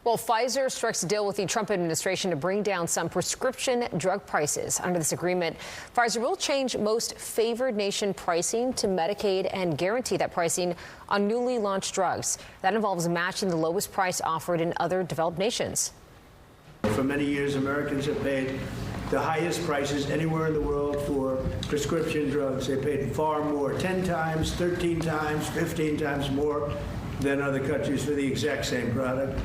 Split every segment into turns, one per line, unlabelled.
Well, Pfizer strikes a deal with the Trump administration to bring down some prescription drug prices. Under this agreement, Pfizer will change most favored nation pricing to Medicaid and guarantee that pricing on newly launched drugs. That involves matching the lowest price offered in other developed nations.
For many years, Americans have paid the highest prices anywhere in the world for prescription drugs. They paid far more, 10 times, 13 times, 15 times more than other countries for the exact same product.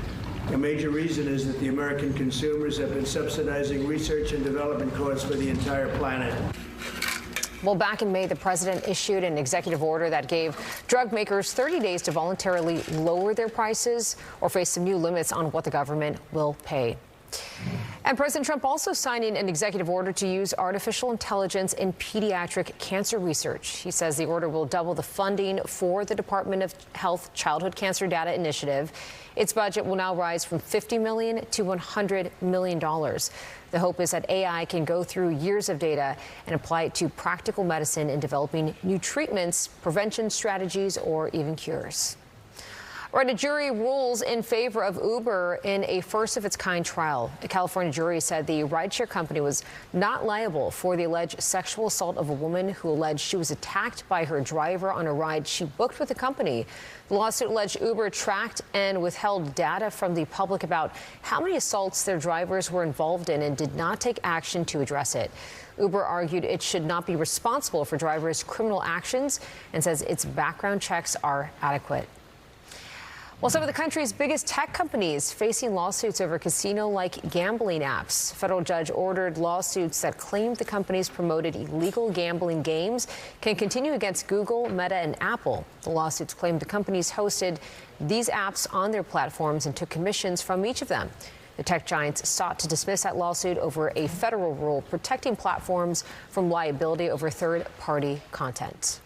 A major reason is that the American consumers have been subsidizing research and development costs for the entire planet.
Well, back in May, the president issued an executive order that gave drug makers 30 days to voluntarily lower their prices or face some new limits on what the government will pay. And President Trump also signing an executive order to use artificial intelligence in pediatric cancer research. He says the order will double the funding for the Department of Health Childhood Cancer Data Initiative. Its budget will now rise from $50 million to $100 million. The hope is that AI can go through years of data and apply it to practical medicine in developing new treatments, prevention strategies, or even cures. Right, a jury rules in favor of Uber in a first-of-its-kind trial. A California jury said the rideshare company was not liable for the alleged sexual assault of a woman who alleged she was attacked by her driver on a ride she booked with the company. The lawsuit alleged Uber tracked and withheld data from the public about how many assaults their drivers were involved in and did not take action to address it. Uber argued it should not be responsible for drivers' criminal actions and says its background checks are adequate. Well, some of the country's biggest tech companies facing lawsuits over casino-like gambling apps. A federal judge ordered lawsuits that claimed the companies promoted illegal gambling games can continue against Google, Meta, and Apple. The lawsuits claimed the companies hosted these apps on their platforms and took commissions from each of them. The tech giants sought to dismiss that lawsuit over a federal rule protecting platforms from liability over third-party content.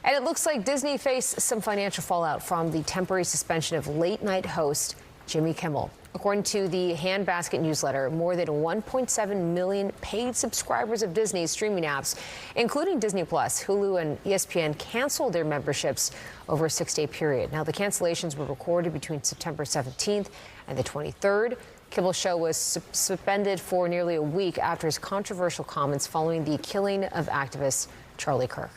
And it looks like Disney faced some financial fallout from the temporary suspension of late-night host Jimmy Kimmel. According to the Handbasket newsletter, more than 1.7 million paid subscribers of Disney's streaming apps, including Disney+, Hulu, and ESPN, canceled their memberships over a 6-day period. Now, the cancellations were recorded between September 17th and the 23rd. Kimmel's show was suspended for nearly a week after his controversial comments following the killing of activist Charlie Kirk.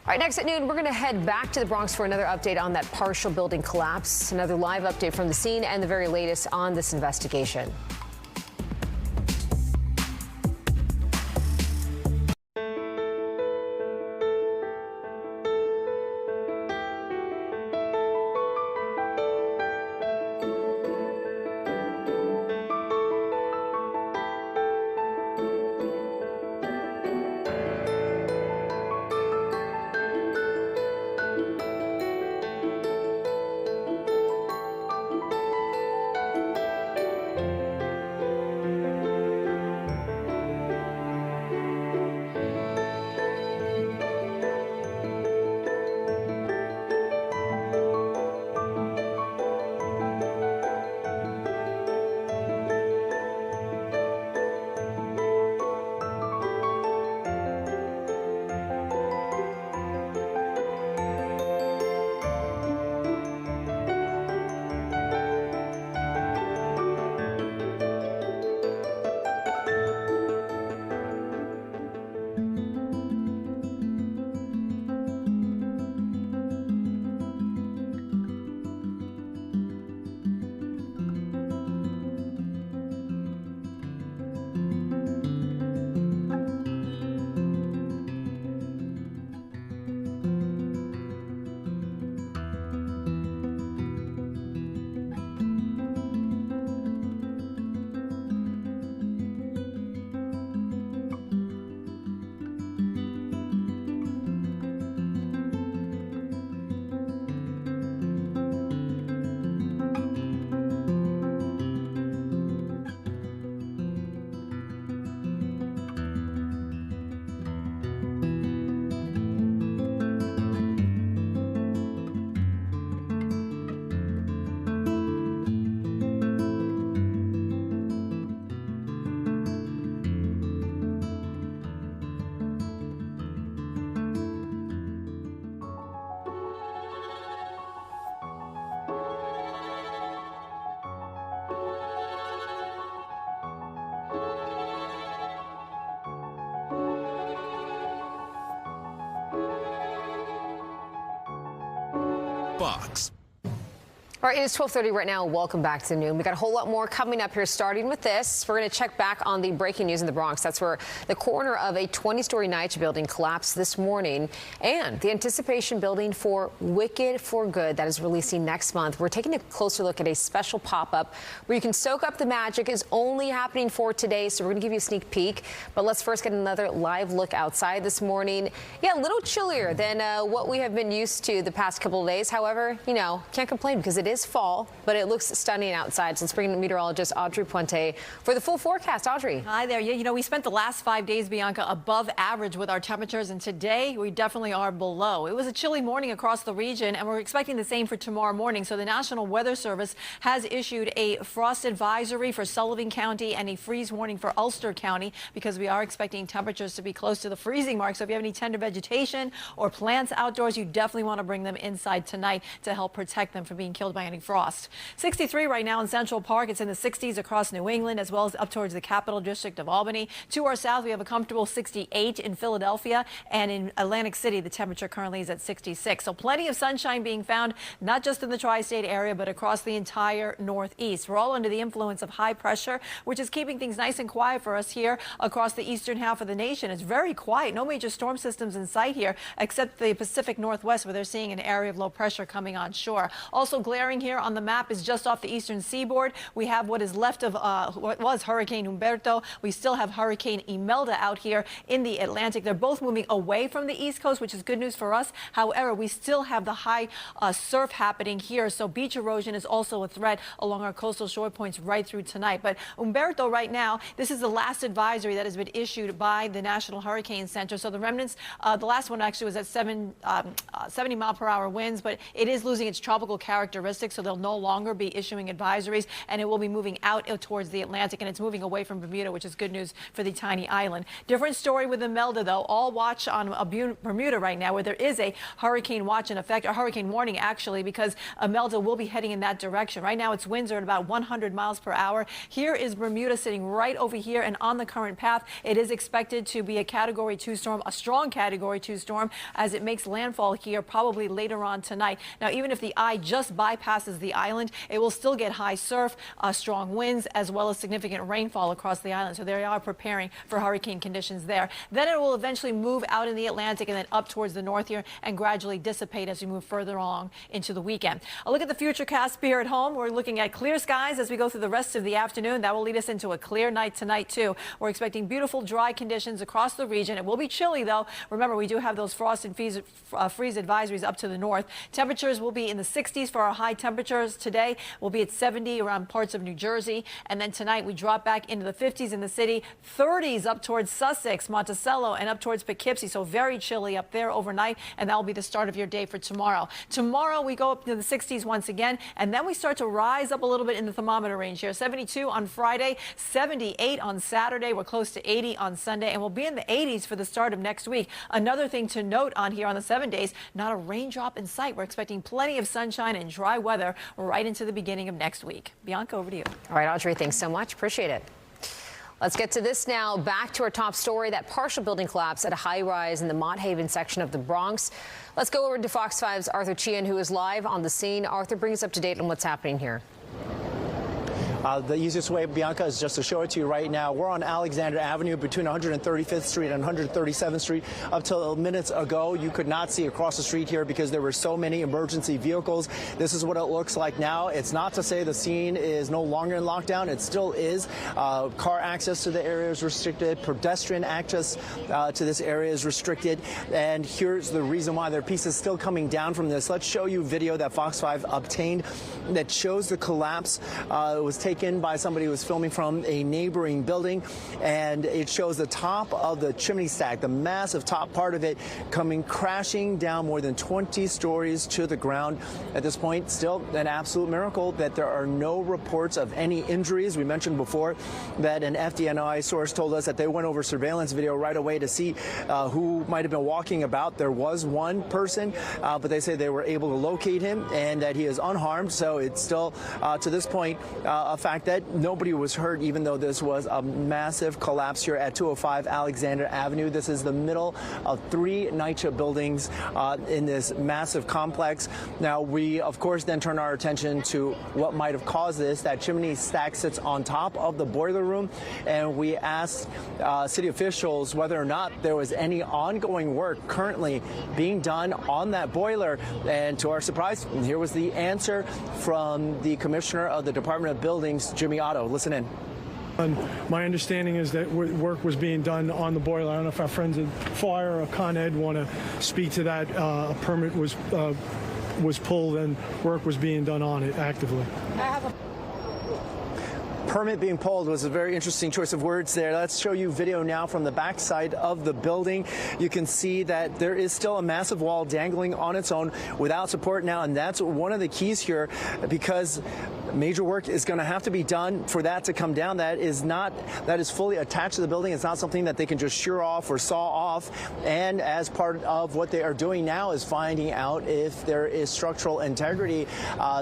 All right, next at noon, we're going to head back to the Bronx for another update on that partial building collapse, another live update from the scene, and the very latest on this investigation.
Fox.
All right, it is 12:30 right now. Welcome back to Noon. We got a whole lot more coming up here, starting with this. We're going to check back on the breaking news in the Bronx. That's where the corner of a 20-story NYCHA building collapsed this morning, and the anticipation building for Wicked for Good that is releasing next month. We're taking a closer look at a special pop-up where you can soak up the magic. Is only happening for today, so we're going to give you a sneak peek. But let's first get another live look outside this morning. Yeah, a little chillier than what we have been used to the past couple of days. However, you know, can't complain because it is fall, but it looks stunning outside. So let's bring in meteorologist Audrey Puente for the full forecast. Audrey.
Hi there. Yeah, you know, we spent the last 5 days, Bianca, above average with our temperatures, and today we definitely are below. It was a chilly morning across the region, and we're expecting the same for tomorrow morning. So the National Weather Service has issued a frost advisory for Sullivan County and a freeze warning for Ulster County because we are expecting temperatures to be close to the freezing mark. So if you have any tender vegetation or plants outdoors, you definitely want to bring them inside tonight to help protect them from being killed by any frost. 63 right now in Central Park. It's in the 60s across New England as well as up towards the Capital District of Albany. To our south, we have a comfortable 68 in Philadelphia, and in Atlantic City, the temperature currently is at 66. So plenty of sunshine being found, not just in the tri-state area, but across the entire Northeast. We're all under the influence of high pressure, which is keeping things nice and quiet for us here across the eastern half of the nation. It's very quiet. No major storm systems in sight here, except the Pacific Northwest, where they're seeing an area of low pressure coming on shore. Also glaring here on the map is just off the eastern seaboard. We have what is left of what was Hurricane Humberto. We still have Hurricane Imelda out here in the Atlantic. They're both moving away from the East Coast, which is good news for us. However, we still have the high surf happening here, so beach erosion is also a threat along our coastal shore points right through tonight. But Humberto right now, this is the last advisory that has been issued by the National Hurricane Center. So the remnants, the last one actually was at 70-mile-per-hour winds, but it is losing its tropical characteristics, so they'll no longer be issuing advisories, and it will be moving out towards the Atlantic, and it's moving away from Bermuda, which is good news for the tiny island. Different story with Imelda, though. All watch on Bermuda right now, where there is a hurricane watch in effect, or hurricane warning, actually, because Imelda will be heading in that direction. Right now, its winds are at about 100 miles per hour. Here is Bermuda sitting right over here and on the current path. It is expected to be a Category 2 storm, a strong Category 2 storm, as it makes landfall here probably later on tonight. Now, even if the eye just bypasses the island, it will still get high surf, strong winds, as well as significant rainfall across the island. So they are preparing for hurricane conditions there. Then it will eventually move out in the Atlantic and then up towards the north here and gradually dissipate as we move further along into the weekend. A look at the futurecast here at home. We're looking at clear skies as we go through the rest of the afternoon. That will lead us into a clear night tonight, too. We're expecting beautiful dry conditions across the region. It will be chilly, though. Remember, we do have those frost and freeze advisories up to the north. Temperatures will be in the 60s for our high temperatures today. We'll be at 70 around parts of New Jersey. And then tonight we drop back into the 50s in the city, 30s up towards Sussex, Monticello, and up towards Poughkeepsie. So very chilly up there overnight. And that will be the start of your day for tomorrow. Tomorrow we go up to the 60s once again. And then we start to rise up a little bit in the thermometer range here. 72 on Friday, 78 on Saturday. We're close to 80 on Sunday. And we'll be in the 80s for the start of next week. Another thing to note on here on the 7 days, not a raindrop in sight. We're expecting plenty of sunshine and dry weather right into the beginning of next week. Bianca, over to you.
All right, Audrey, thanks so much. Appreciate it. Let's get to this now. Back to our top story, that partial building collapse at a high rise in the Mott Haven section of the Bronx. Let's go over to Fox 5's Arthur Chian, who is live on the scene. Arthur, bring us up to date on what's happening here.
The easiest way, Bianca, is just to show it to you right now. We're on Alexander Avenue between 135th Street and 137th Street. Up till minutes ago, you could not see across the street here because there were so many emergency vehicles. This is what it looks like now. It's not to say the scene is no longer in lockdown. It still is. Car access to the area is restricted. Pedestrian access to this area is restricted. And here's the reason why there are pieces still coming down from this. Let's show you video that Fox 5 obtained that shows the collapse. It was taken by somebody who was filming from a neighboring building, and it shows the top of the chimney stack, the massive top part of it, coming crashing down more than 20 stories to the ground. At this point, still an absolute miracle that there are no reports of any injuries. We mentioned before that an FDNY source told us that they went over surveillance video right away to see who might have been walking about. There was one person, but they say they were able to locate him and that he is unharmed. So it's still, to this point, a fact that nobody was hurt, even though this was a massive collapse here at 205 Alexander Avenue. This is the middle of 3 NYCHA buildings in this massive complex. Now, we, of course, then turn our attention to what might have caused this. That chimney stack sits on top of the boiler room, and we asked city officials whether or not there was any ongoing work currently being done on that boiler. And to our surprise, here was the answer from the Commissioner of the Department of Buildings, Jimmy Otto. Listen in.
My understanding is that work was being done on the boiler. I don't know if our friends at Fire or Con Ed want to speak to that. A permit was pulled and work was being done on it actively.
Permit being pulled was a very interesting choice of words there. Let's show you video now from the backside of the building. You can see that there is still a massive wall dangling on its own without support now, and that's one of the keys here, because major work is going to have to be done for that to come down. That is fully attached to the building. It's not something that they can just shear off or saw off. And as part of what they are doing now is finding out if there is structural integrity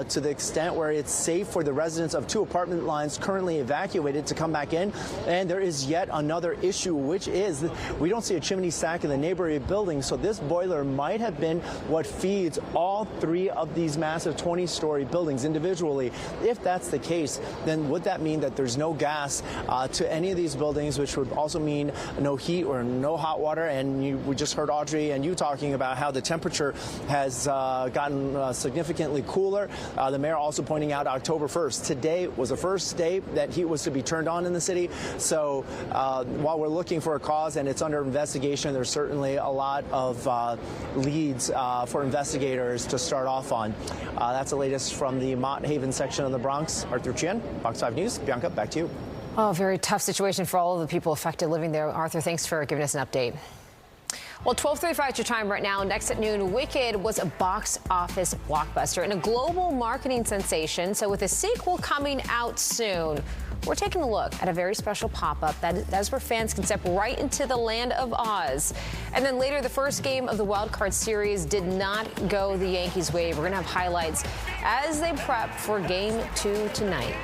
to the extent where it's safe for the residents of 2 apartment lines currently evacuated to come back in. And there is yet another issue, which is we don't see a chimney stack in the neighboring building. So this boiler might have been what feeds all 3 of these massive 20-story buildings individually. If that's the case, then would that mean that there's no gas to any of these buildings, which would also mean no heat or no hot water? And we just heard Audrey and you talking about how the temperature has gotten significantly cooler. The mayor also pointing out October 1st. Today was the first day that heat was to be turned on in the city. So while we're looking for a cause and it's under investigation, there's certainly a lot of leads for investigators to start off on. That's the latest from the Mott Haven section of the Bronx. Arthur Chien, Fox 5 News. Bianca, back to you.
Oh, very tough situation for all of the people affected living there. Arthur, thanks for giving us an update. Well, 12:35 your time right now. Next at noon, Wicked was a box office blockbuster and a global marketing sensation. So with a sequel coming out soon, we're taking a look at a very special pop-up that's where fans can step right into the land of Oz. And then later, the first game of the Wild Card series did not go the Yankees' way. We're going to have highlights as they prep for Game 2 tonight.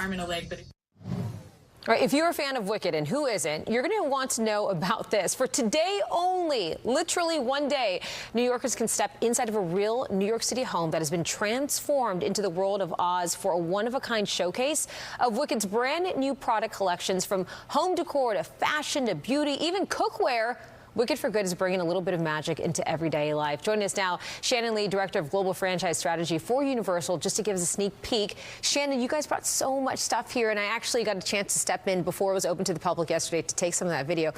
arm and a leg, but
All right, if you're a fan of Wicked, and who isn't, you're going to want to know about this. For today only, literally one day, New Yorkers can step inside of a real New York City home that has been transformed into the world of Oz for a one-of-a-kind showcase of Wicked's brand new product collections, from home decor to fashion to beauty, even cookware. Wicked for Good is bringing a little bit of magic into everyday life. Joining us now, Shannon Lee, Director of Global Franchise Strategy for Universal, just to give us a sneak peek. Shannon, you guys brought so much stuff here, and I actually got a chance to step in before it was open to the public yesterday to take some of that video.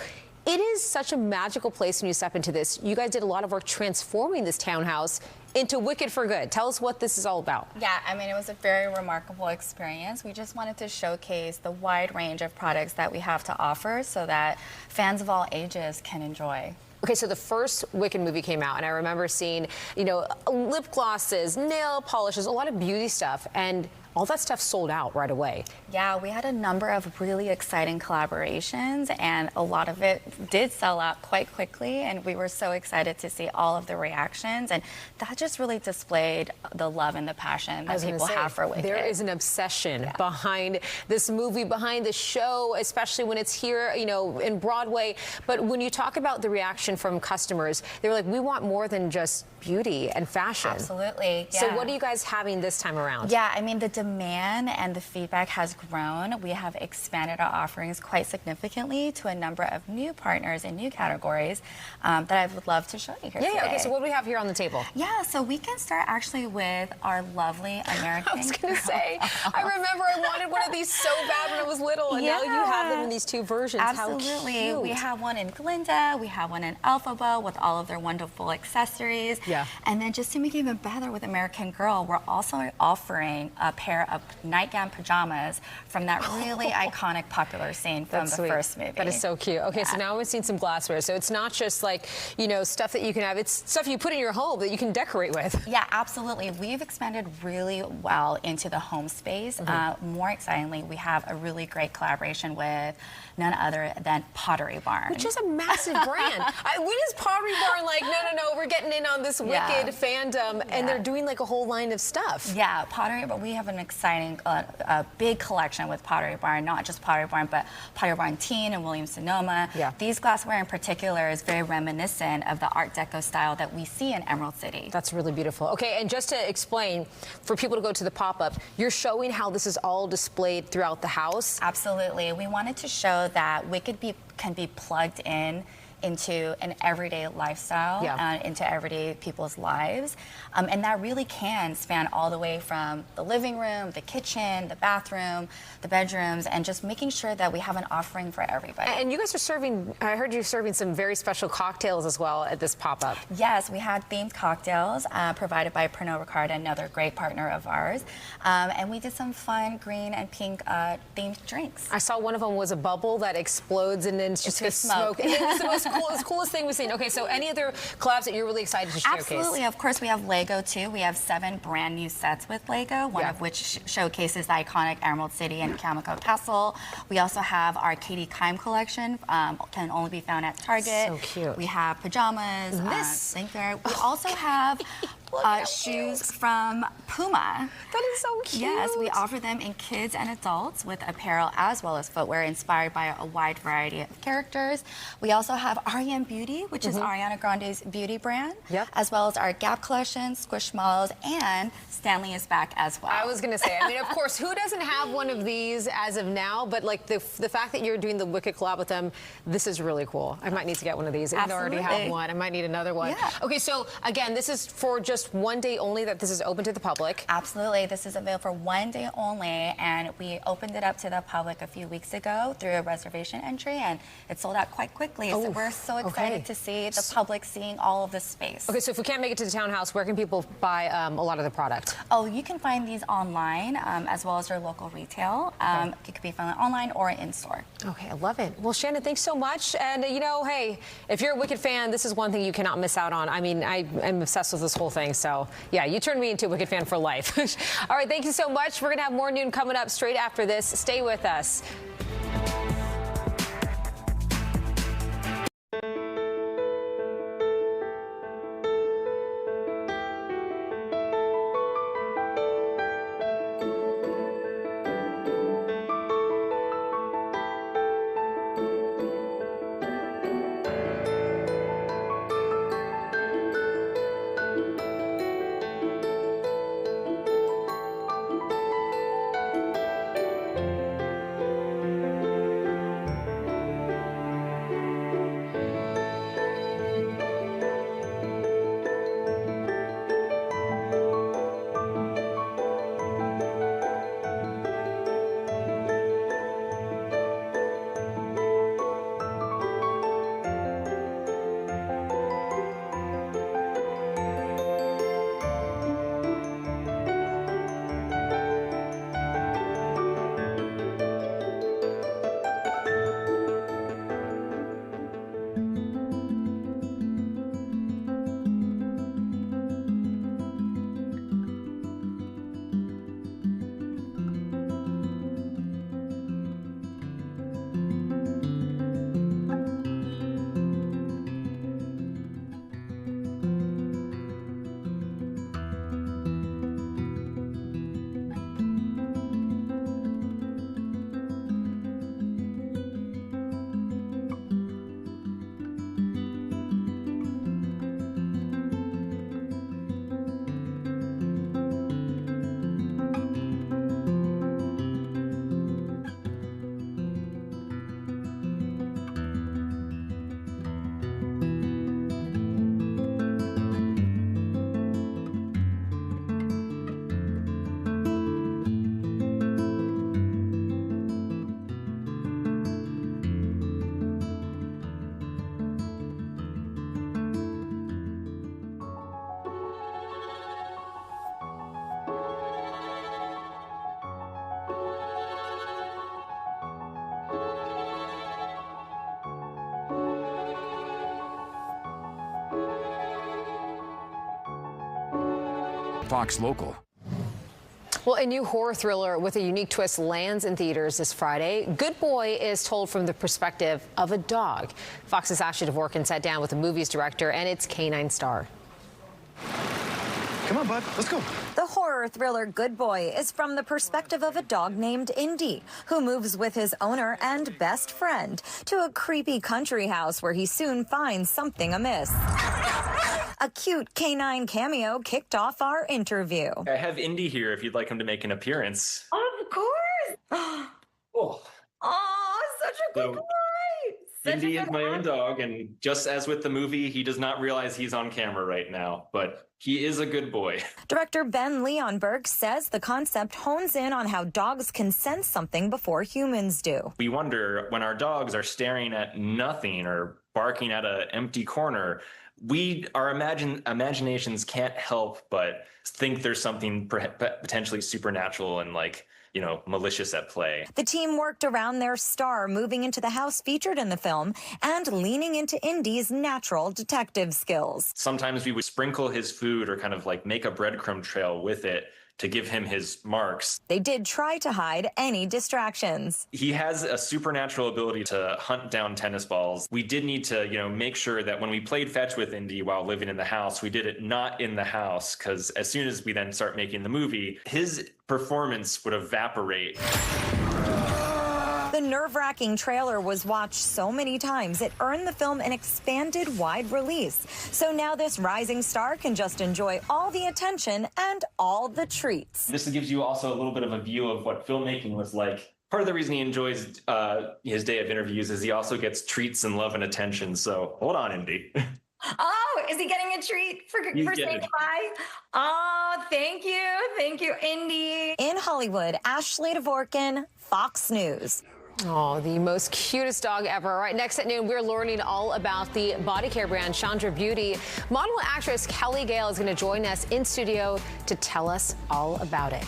It is such a magical place when you step into this. You guys did a lot of work transforming this townhouse into Wicked for Good. Tell us what this is all about.
Yeah, I mean, it was a very remarkable experience. We just wanted to showcase the wide range of products that we have to offer so that fans of all ages can enjoy.
Okay, so the first Wicked movie came out, and I remember seeing, you know, lip glosses, nail polishes, a lot of beauty stuff, and all that stuff sold out right away.
Yeah, we had a number of really exciting collaborations, and a lot of it did sell out quite quickly, and we were so excited to see all of the reactions, and that just really displayed the love and the passion that people have for Wicked.
There is an obsession behind this movie, behind the show, especially when it's here, you know, in Broadway. But when you talk about the reaction from customers, they were like, we want more than just beauty and fashion.
Absolutely, yeah.
So what are you guys having this time around?
Yeah, I mean, the demand and the feedback has grown. We have expanded our offerings quite significantly to a number of new partners in new categories that I would love to show you here today.
Okay, so what do we have here on the table?
Yeah, so we can start actually with our lovely American
I was going to say, I remember I wanted one of these so bad when I was little, and now you have them in these two versions.
Absolutely.
How cute.
We have one in Glinda, we have one in Elphaba with all of their wonderful accessories.
Yeah.
And then just to make it even better with American Girl, we're also offering a pair of nightgown pajamas from that really iconic popular scene from the first movie.
That is so cute. Okay, so now we've seen some glassware. So it's not just like, you know, stuff that you can have. It's stuff you put in your home that you can decorate with.
Yeah, absolutely. We've expanded really well into the home space. More excitingly, we have a really great collaboration with none other than Pottery Barn.
Which is a massive brand. When is Pottery Barn like, no, we're getting in on this Wicked fandom, and they're doing like a whole line of stuff.
Yeah, Pottery, but we have an exciting, big collection with Pottery Barn, not just Pottery Barn, but Pottery Barn Teen and Williams-Sonoma.
Yeah.
These glassware in particular is very reminiscent of the Art Deco style that we see in Emerald City.
That's really beautiful. Okay, and just to explain, for people to go to the pop-up, you're showing how this is all displayed throughout the house.
Absolutely. We wanted to show that Wicked can be plugged in into an everyday lifestyle, into everyday people's lives. And that really can span all the way from the living room, the kitchen, the bathroom, the bedrooms, and just making sure that we have an offering for everybody.
And you guys are serving, I heard you're serving some very special cocktails as well at this pop-up.
Yes, we had themed cocktails provided by Pernod Ricard, another great partner of ours. And we did some fun green and pink themed drinks.
I saw one of them was a bubble that explodes and then it's just gets smoke. And it's the coolest thing we've seen. Okay, so any other collabs that you're really excited to showcase?
Absolutely. Of course, we have Lego too. We have 7 brand new sets with Lego, one of which showcases the iconic Emerald City and Camelco Castle. We also have our Katie Kime collection, can only be found at Target.
So cute.
We have pajamas, sleepwear. We also have shoes from Puma.
That is so cute.
Yes, we offer them in kids and adults with apparel as well as footwear inspired by a wide variety of characters. We also have R.E.M. Beauty, which is Ariana Grande's beauty brand, as well as our Gap collection, Squishmallows, and Stanley is back as well.
I was going to say, I mean, of course, who doesn't have one of these as of now? But like the fact that you're doing the Wicked collab with them, this is really cool. I might need to get one of these. I already have one. I might need another one.
Yeah.
Okay, so again, this is for just one day only that this is open to the public.
Absolutely. This is available for one day only, and we opened it up to the public a few weeks ago through a reservation entry, and it sold out quite quickly. So we're so excited to see the public seeing all of this space.
Okay, so if we can't make it to the townhouse, where can people buy a lot of the product?
Oh, you can find these online as well as your local retail. It could be found online or in store.
Okay, I love it. Well, Shannon, thanks so much. And you know, hey, if you're a Wicked fan, this is one thing you cannot miss out on. I mean, I'm obsessed with this whole thing. So yeah, you turned me into a Wicked fan for life. All right, thank you so much. We're gonna have more Noon coming up straight after this. Stay with us.
Fox Local.
Well, a new horror thriller with a unique twist lands in theaters this Friday. Good Boy is told from the perspective of a dog. Fox's Ashley Dvorkin sat down with the movie's director and its canine star.
Come on, bud, let's go.
The horror thriller Good Boy is from the perspective of a dog named Indy, who moves with his owner and best friend to a creepy country house where he soon finds something amiss. A cute canine cameo kicked off our interview.
I have Indy here if you'd like him to make an appearance.
Of course!
Oh,
Such a good boy!
Indy is my own dog, and just as with the movie, he does not realize he's on camera right now, but he is a good boy.
Director Ben Leonberg says the concept hones in on how dogs can sense something before humans do.
We wonder when our dogs are staring at nothing or barking at an empty corner, our imaginations can't help but think there's something potentially supernatural and malicious at play.
The team worked around their star, moving into the house featured in the film and leaning into Indy's natural detective skills.
Sometimes we would sprinkle his food or kind of make a breadcrumb trail with it to give him his marks.
They did try to hide any distractions.
He has a supernatural ability to hunt down tennis balls. We did need to, make sure that when we played fetch with Indy while living in the house, we did it not in the house, because as soon as we then start making the movie, his performance would evaporate.
The nerve-wracking trailer was watched so many times it earned the film an expanded wide release. So now this rising star can just enjoy all the attention and all the treats.
This gives you also a little bit of a view of what filmmaking was like. Part of the reason he enjoys his day of interviews is he also gets treats and love and attention. So hold on, Indy.
Oh, is he getting a treat for saying goodbye? Oh, thank you, Indy. In Hollywood, Ashley Dvorkin, Fox News.
Oh, the most cutest dog ever. All right, next at noon, we're learning all about the body care brand Chandra Beauty. Model and actress Kelly Gale is going to join us in studio to tell us all about it.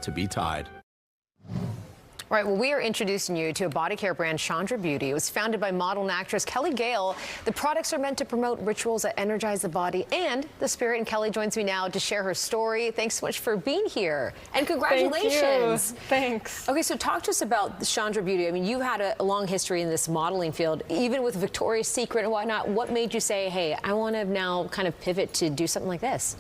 To be tied.
All right, well, we are introducing you to a body care brand, Chandra Beauty. It was founded by model and actress Kelly Gale. The products are meant to promote rituals that energize the body and the spirit. And Kelly joins me now to share her story. Thanks so much for being here. And congratulations.
Thank you. Thanks.
Okay, so talk to us about Chandra Beauty. I mean, you've had a long history in this modeling field, even with Victoria's Secret and whatnot. What made you say, hey, I want to now kind of pivot to do something like this?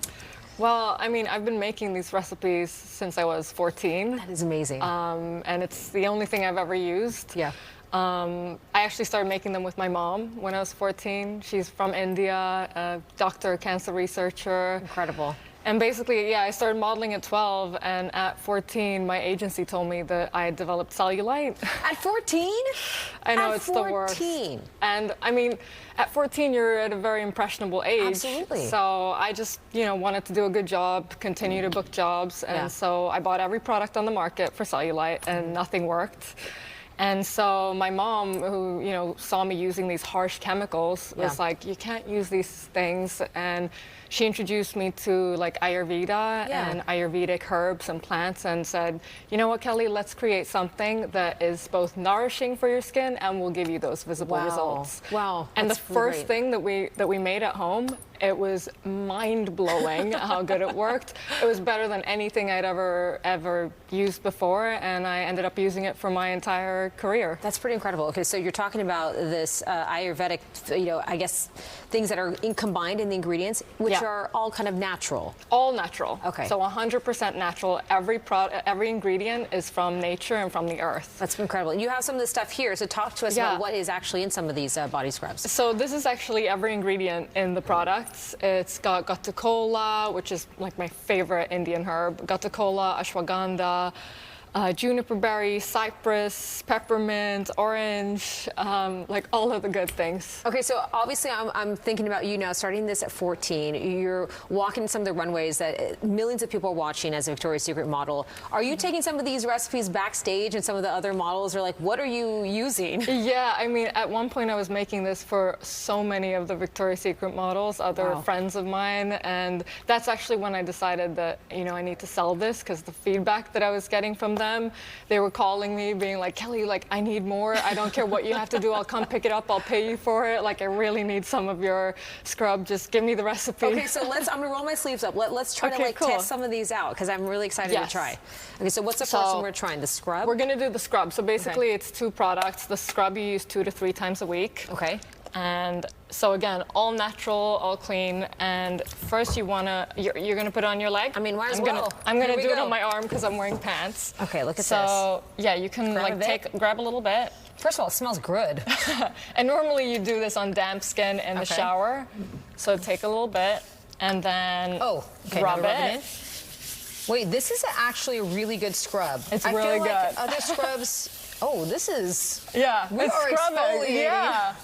Well, I mean, I've been making these recipes since I was 14.
That is amazing.
And it's the only thing I've ever used.
Yeah.
I actually started making them with my mom when I was 14. She's from India, a doctor, cancer researcher.
Incredible.
And basically, yeah, I started modeling at 12, and at 14, my agency told me that I had developed cellulite.
At 14?
I know,
at
it's
14.
the worst. And I mean, at 14, you're at a very impressionable age.
Absolutely.
So I just, wanted to do a good job, continue to book jobs. And so I bought every product on the market for cellulite, and nothing worked. And so my mom, who, saw me using these harsh chemicals, was like, you can't use these things. And she introduced me to like Ayurveda and Ayurvedic herbs and plants and said, you know what, Kelly, let's create something that is both nourishing for your skin and will give you those visible results.
Wow.
And
That's
the first
really
thing that we made at home, it was mind-blowing how good it worked. It was better than anything I'd ever used before, and I ended up using it for my entire career.
That's pretty incredible. Okay, so you're talking about this Ayurvedic, I guess, things that are combined in the ingredients, which are all kind of natural.
All natural.
Okay.
So 100% natural. Every ingredient is from nature and from the earth.
That's incredible. And you have some of this stuff here, so talk to us about what is actually in some of these body scrubs.
So this is actually every ingredient in the product. It's got Gata Cola, which is like my favorite Indian herb, Gata Cola, ashwagandha, juniper berry, cypress, peppermint, orange, like all of the good things.
Okay, so obviously I'm thinking about you now, starting this at 14. You're walking some of the runways that millions of people are watching as a Victoria's Secret model. Are you taking some of these recipes backstage and some of the other models are like, what are you using?
Yeah, I mean, at one point I was making this for so many of the Victoria's Secret models, other friends of mine, and that's actually when I decided that, I need to sell this because the feedback that I was getting from them, they were calling me being like, Kelly, like, I need more. I don't care what you have to do. I'll come pick it up. I'll pay you for it. Like, I really need some of your scrub. Just give me the recipe.
Okay, so I'm gonna roll my sleeves up. Let's try to test some of these out because I'm really excited to try. Okay, so what's the first one we're trying? The scrub?
We're gonna do the scrub. So basically it's 2 products. The scrub you use 2 to 3 times a week.
Okay.
And so again, all natural, all clean. And first you're gonna put it on your leg.
I mean, might as well.
I'm gonna do it on my arm because I'm wearing pants.
Okay, look at this.
So yeah, you can grab a little bit.
First of all, it smells good.
And normally you do this on damp skin in the shower. So take a little bit and then rub it.
Wait, this is actually a really good scrub.
It's
I
really
feel
good.
Like other scrubs. Oh, this is.
Yeah,
we
it's
are
scrubbing.
exfoliating.
Yeah.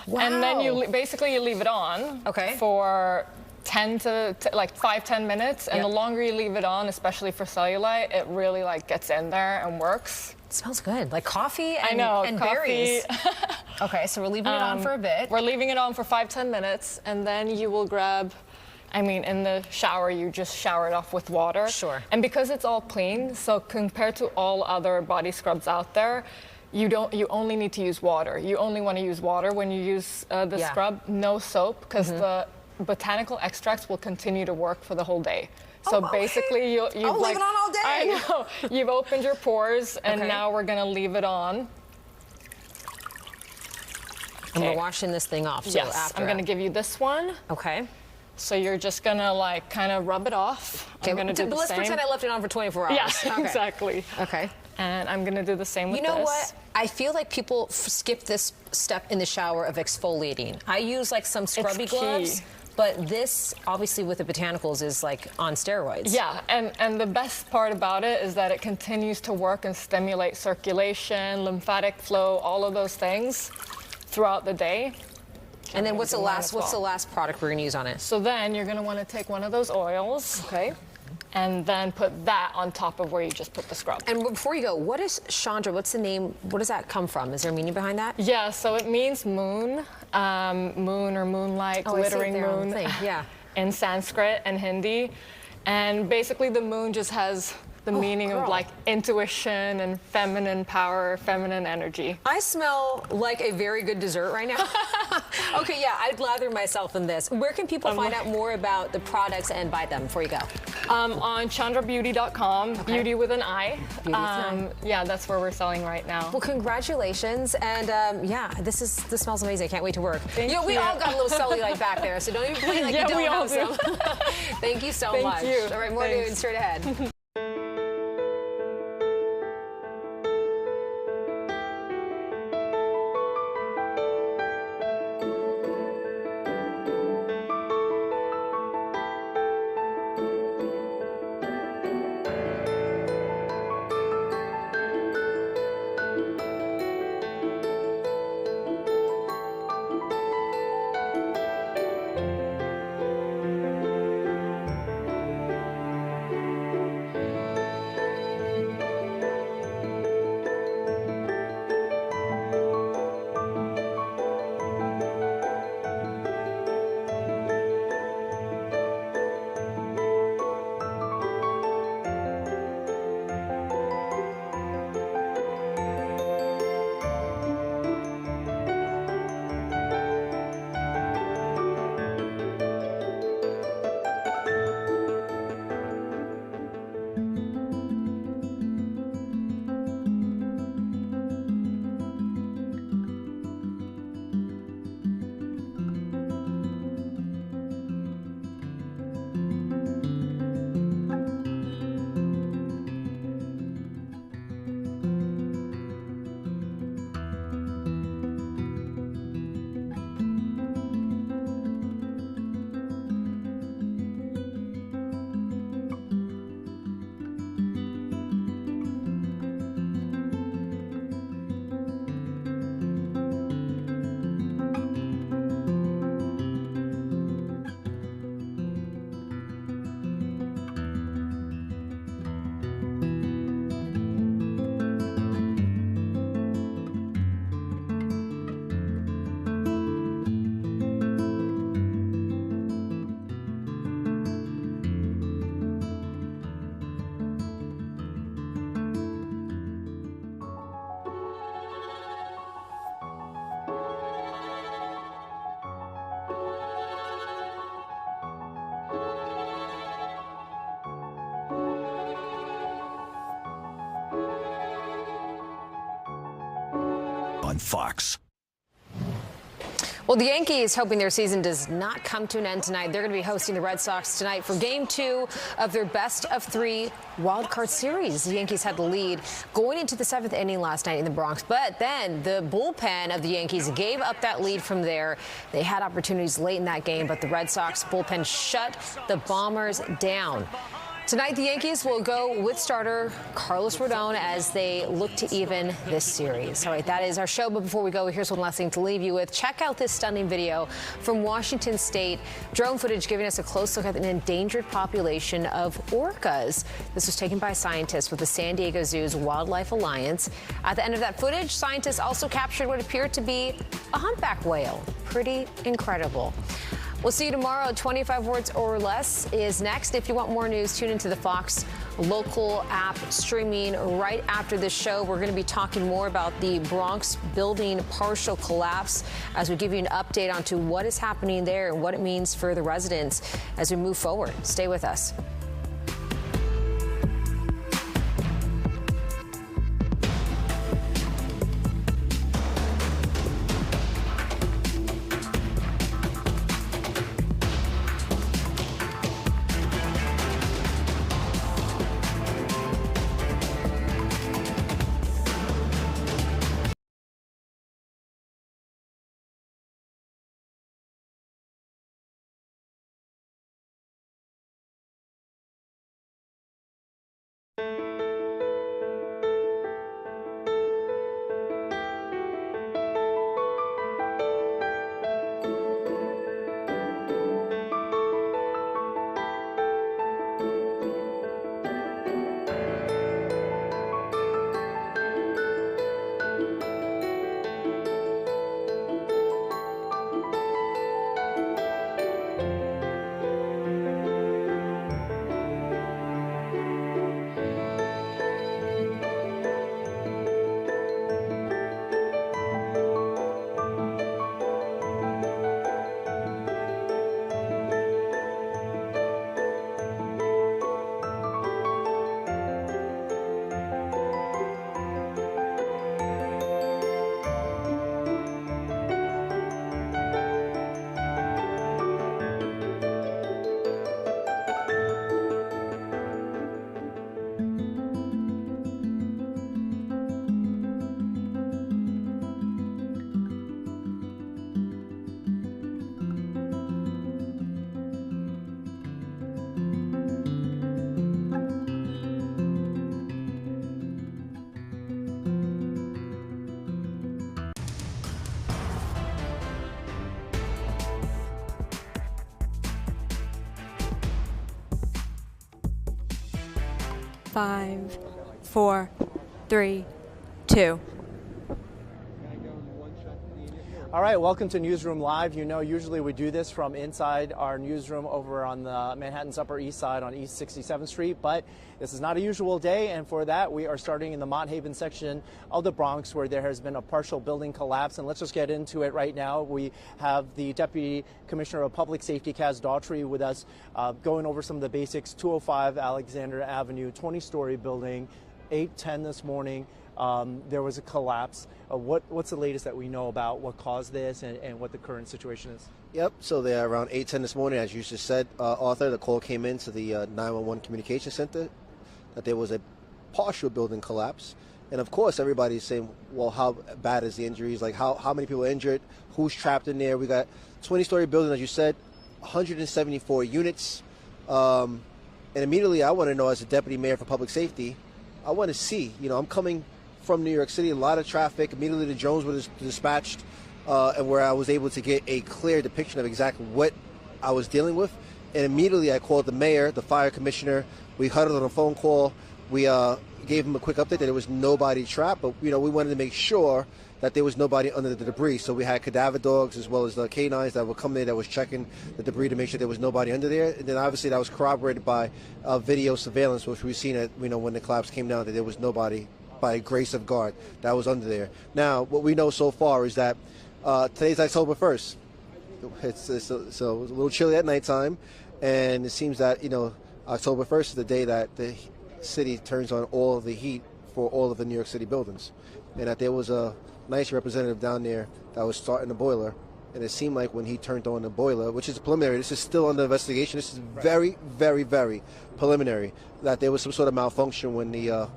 Wow.
And then you leave it on for 5-10 minutes. And the longer you leave it on, especially for cellulite, it really gets in there and works.
It smells good, like coffee and,
coffee.
Berries. Okay, so we're leaving it on for a bit.
We're leaving it on for 5-10 minutes, and then you will grab. In the shower, you just shower it off with water.
Sure.
And because it's all clean, so compared to all other body scrubs out there, you only need to use water. You only want to use water when you use the scrub, no soap, because the botanical extracts will continue to work for the whole day. So basically, you've
leave it on all day.
I know. You've opened your pores, and now we're gonna leave it on.
And we're washing this thing off. So
yes, I'm gonna give you this one.
Okay.
So you're just gonna kind of rub it off.
Okay,
I'm gonna do the
let's
same.
pretend I left it on for 24 hours.
Yeah, exactly.
Okay.
And I'm gonna do the same with this.
You know what? I feel like people skip this step in the shower of exfoliating. I use some scrubby gloves, but this, obviously with the botanicals, is on steroids.
Yeah, and the best part about it is that it continues to work and stimulate circulation, lymphatic flow, all of those things throughout the day.
And then what's the last product we're gonna use on it?
So then you're gonna want to take one of those oils. Okay. And then put that on top of where you just put the scrub.
And before you go, what is Chandra? What's the name? What does that come from? Is there a meaning behind that?
Yeah, so it means moon, moon or moonlight, glittering moon.
Yeah.
In Sanskrit and Hindi. And basically the moon just has the meaning of like intuition and feminine power, feminine energy.
I smell like a very good dessert right now. Okay, yeah, I'd lather myself in this. Where can people find out more about the products and buy them before you go?
On chandrabeauty.com, beauty with an I. Yeah, that's where we're selling right now.
Well, congratulations, and yeah, this smells amazing. I can't wait to work.
Thank you.
We all got a little cellulite back there, so don't even play like you don't
we all
have some. Thank you so much.
Thank you.
All right, more news straight ahead.
On Fox.
Well, the Yankees, hoping their season does not come to an end tonight. They're going to be hosting the Red Sox tonight for Game 2 of their best-of-3 wild card series. The Yankees had the lead going into the 7th inning last night in the Bronx, but then the bullpen of the Yankees gave up that lead from there. They had opportunities late in that game, but the Red Sox bullpen shut the Bombers down. Tonight, the Yankees will go with starter Carlos Rodon as they look to even this series. All right, that is our show. But before we go, here's one last thing to leave you with. Check out this stunning video from Washington State. Drone footage giving us a close look at an endangered population of orcas. This was taken by scientists with the San Diego Zoo's Wildlife Alliance. At the end of that footage, scientists also captured what appeared to be a humpback whale. Pretty incredible. We'll see you tomorrow. 25 words or less is next. If you want more news, tune into the Fox local app streaming right after this show. We're going to be talking more about the Bronx building partial collapse as we give you an update onto what is happening there and what it means for the residents as we move forward. Stay with us.
5, 4, 3, 2.
All right, welcome to Newsroom Live. You know, usually we do this from inside our newsroom over on the Manhattan's Upper East Side on East 67th Street, but this is not a usual day, and for that we are starting in the Mott Haven section of the Bronx, where there has been a partial building collapse. And let's just get into it right now. We have the Deputy Commissioner of Public Safety, Kaz Daughtry, with us, going over some of the basics. 205 Alexander Avenue, 20-story building, 8:10 this morning. There was a collapse. What's the latest that we know about what caused this and what the current situation is?
Yep, so they're around 8:10 this morning, as you just said, Arthur. The call came into the 911 communication center that there was a partial building collapse. And of course, everybody's saying, well, how bad is the injuries? Like, how many people are injured? Who's trapped in there? We got 20-story building, as you said, 174 units. And immediately, I want to know, as a deputy mayor for public safety, I want to see, I'm coming from New York City, a lot of traffic. Immediately the drones were dispatched, and where I was able to get a clear depiction of exactly what I was dealing with. And immediately I called the mayor, the fire commissioner. We huddled on a phone call. We gave him a quick update that there was nobody trapped, but we wanted to make sure that there was nobody under the debris. So we had cadaver dogs as well as the canines that would come there that was checking the debris to make sure there was nobody under there. And then obviously that was corroborated by video surveillance, which we've seen when the collapse came down, that there was nobody, by grace of God, that was under there. Now, what we know so far is that today's October 1st. So it was a little chilly at nighttime, and it seems that, October 1st is the day that the city turns on all of the heat for all of the New York City buildings. And that there was a nice representative down there that was starting the boiler, and it seemed like when he turned on the boiler, which is preliminary, this is still under investigation, this is very, very, very preliminary, that there was some sort of malfunction when the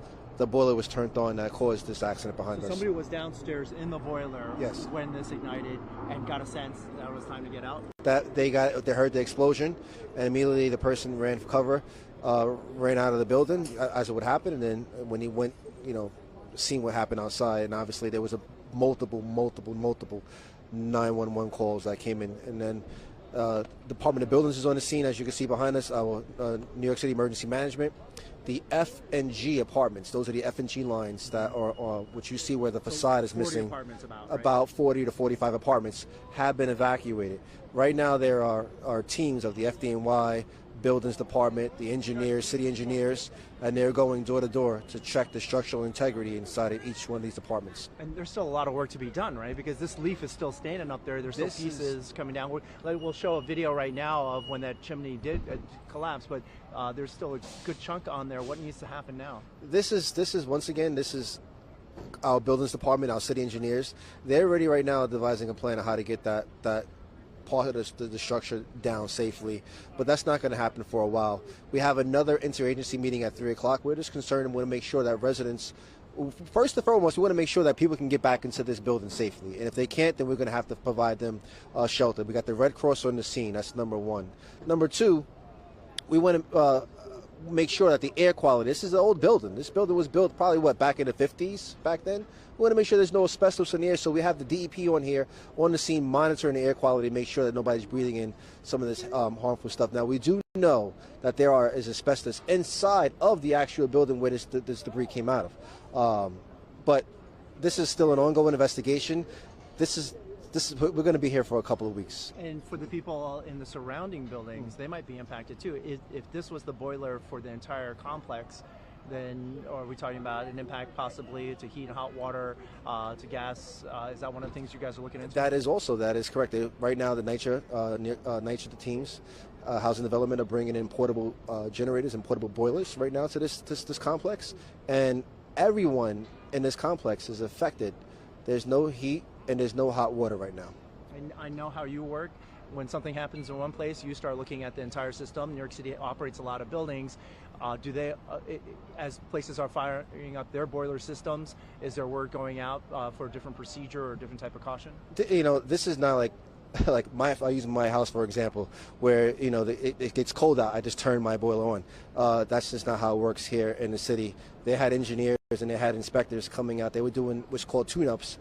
boiler was turned on that caused this accident behind us.
Somebody was downstairs in the boiler,
yes,
when this ignited and got a sense that it was time to get out.
That they heard the explosion, and immediately the person ran for cover, ran out of the building as it would happen, and then when he went, seeing what happened outside, and obviously there was a multiple 911 calls that came in, and then Department of Buildings is on the scene, as you can see behind us. Our New York City Emergency Management, the F and G apartments. Those are the F and G lines that are which you see where the facade is missing. About 40 to 45 apartments have been evacuated. Right now, there are teams of the FDNY, Buildings Department, the engineers, city engineers, and they're going door to door to check the structural integrity inside of each one of these apartments.
And there's still a lot of work to be done, right? Because this leaf is still standing up there. There's still pieces coming down. We'll show a video right now of when that chimney did collapse, but there's still a good chunk on there. What needs to happen now?
This is once again, this is our Buildings Department, our city engineers. They're already right now devising a plan of how to get that part of the structure down safely, but that's not going to happen for a while. We have another interagency meeting at 3 o'clock. We're just concerned and want to make sure that residents, first and foremost, we want to make sure that people can get back into this building safely, and if they can't, then we're going to have to provide them shelter. We got the Red Cross on the scene. That's number one. Number two, we want to make sure that the air quality, this is an old building. This building was built probably, back in the 50s, back then? We want to make sure there's no asbestos in the air, so we have the DEP on here, on the scene, monitoring the air quality, make sure that nobody's breathing in some of this harmful stuff. Now, we do know that there is asbestos inside of the actual building where this debris came out of. But this is still an ongoing investigation. We're going to be here for a couple of weeks.
And for the people in the surrounding buildings, they might be impacted too. If this was the boiler for the entire complex, then are we talking about an impact possibly to heat and hot water, to gas? Is that one of the things you guys are looking into?
That is correct. Right now, the NYCHA teams, Housing Development, are bringing in portable generators and portable boilers right now to this complex, and everyone in this complex is affected. There's no heat and there's no hot water right now.
And I know how you work. When something happens in one place, you start looking at the entire system. New York City operates a lot of buildings. Do they, as places are firing up their boiler systems, is there word going out for a different procedure or a different type of caution?
This is not like I use my house for example, where it gets cold out. I just turn my boiler on. That's just not how it works here in the city. They had engineers and they had inspectors coming out. They were doing what's called tune-ups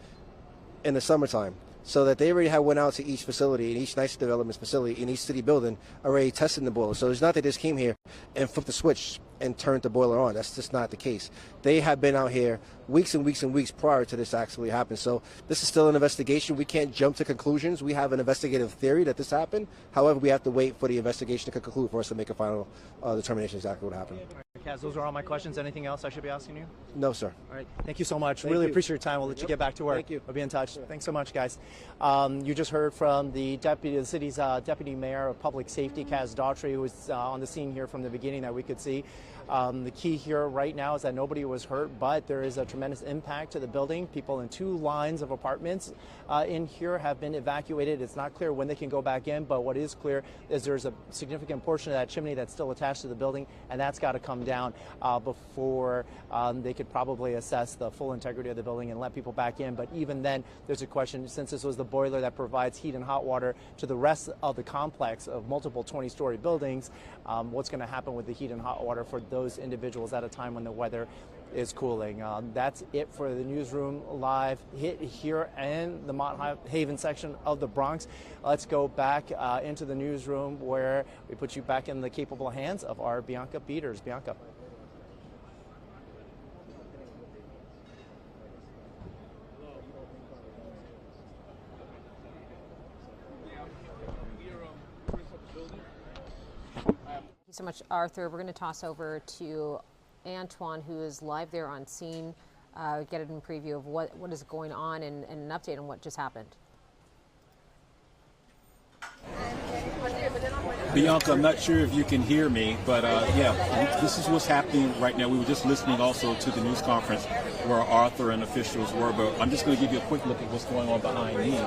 in the summertime, so that they already went out to each facility, in each nice development facility, in each city building, already testing the boiler. So it's not that they just came here and flipped the switch and turned the boiler on. That's just not the case. They have been out here weeks and weeks and weeks prior to this actually happened. So this is still an investigation. We can't jump to conclusions. We have an investigative theory that this happened. However, we have to wait for the investigation to conclude for us to make a final determination exactly what happened.
Kaz, those are all my questions. Anything else I should be asking you?
No, sir.
All right. Thank you so much.
Thank
Really
you.
appreciate your time. We'll let you get back to work.
Thank you.
We'll be in touch. Thanks so much, guys. You just heard from the city's deputy mayor of public safety, Kaz Daughtry, who was on the scene here from the beginning that we could see. The key here right now is that nobody was hurt, but there is a tremendous impact to the building. People in 2 lines of apartments in here have been evacuated. It's not clear when they can go back in, but what is clear is there's a significant portion of that chimney that's still attached to the building, and that's got to come down before they could probably assess the full integrity of the building and let people back in. But even then, there's a question, since this was the boiler that provides heat and hot water to the rest of the complex of multiple 20-story buildings, what's going to happen with the heat and hot water for those individuals at a time when the weather is cooling. That's it for the Newsroom Live hit here in the Mott Haven section of the Bronx. Let's go back into the newsroom where we put you back in the capable hands of our Bianca Peters. Bianca.
Thank you so much, Arthur. We're going to toss over to Antoine, who is live there on scene, get a preview of what is going on and an update on what just happened.
Bianca, I'm not sure if you can hear me, but yeah, this is what's happening right now. We were just listening also to the news conference where Arthur and officials were, but I'm just going to give you a quick look at what's going on behind me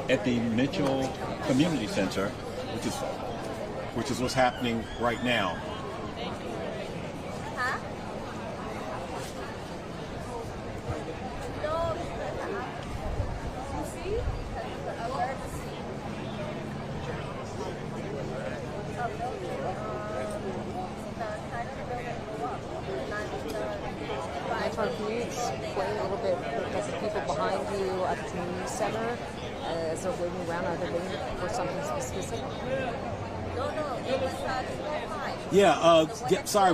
at the Mitchell Community Center, which is what's happening right now.
Can you explain a little bit about the people behind you at the community center as they're waiting around? Are they waiting for something specific?
Sorry,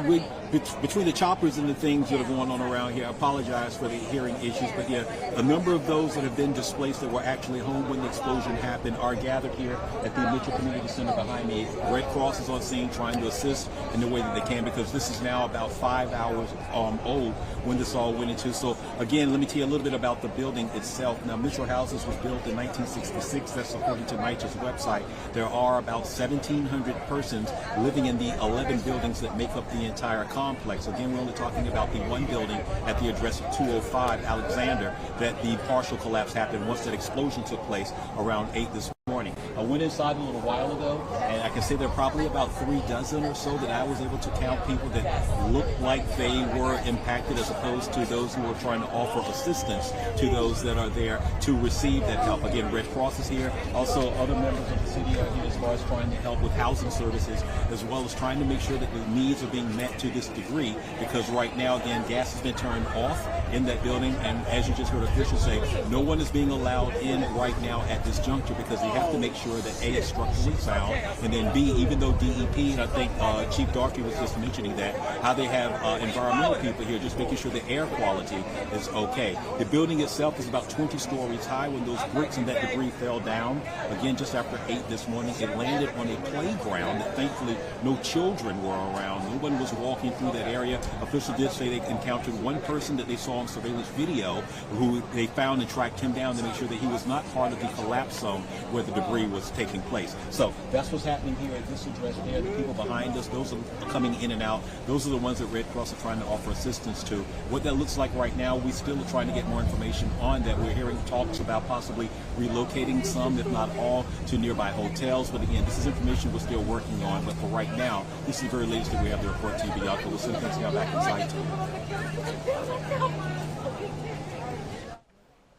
between the choppers and the things that are going on around here, I apologize for the hearing issues, but yeah, a number of those that have been displaced that were actually home when the explosion happened are gathered here at the Mitchell Community Center behind me. Red Cross is on scene trying to assist in the way that they can, because this is now about 5 hours old when this all went into. So again, let me tell you a little bit about the building itself. Now, Mitchell Houses was built in 1966. That's according to NYCHA's website. There are about 1,700 persons living in the 11 buildings that make up the entire complex. Again, we're only talking about the one building at the address of 205 Alexander that the partial collapse happened once that explosion took place around 8 this morning. I went inside a little while ago, and I can say there are probably about 3 dozen or so that I was able to count, people that looked like they were impacted, as opposed to those who were trying to offer assistance to those that are there to receive that help. Again, Red Cross is here. Also, other members of the city are here as far as trying to help with housing services, as well as trying to make sure that the needs are being met to this degree, because right now, again, gas has been turned off in that building, and as you just heard officials say, no one is being allowed in right now at this juncture, because they have to make sure that A, is structurally sound, and then B, even though DEP, and I think Chief Daughtry was just mentioning that, how they have environmental people here just making sure the air quality is okay. The building itself is about 20 stories high. When those bricks and that debris fell down, again, just after 8 this morning, it landed on a playground that thankfully no children were around. No one was walking through that area. Officials did say they encountered one person that they saw on surveillance video who they found and tracked him down to make sure that he was not part of the collapse zone where the debris was taking place. So that's what's happening here at this address there. The people behind us, those are coming in and out. Those are the ones that Red Cross are trying to offer assistance to. What that looks like right now, we still are trying to get more information on that. We're hearing talks about possibly relocating some, if not all, to nearby hotels. But again, this is information we're still working on. But for right now, this is the very latest that we have to report to you, Bianca. We'll send things now back inside to you.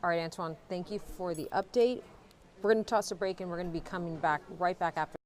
All right, Antoine, thank you for the update. We're going to toss a break, and we're going to be coming back right back after.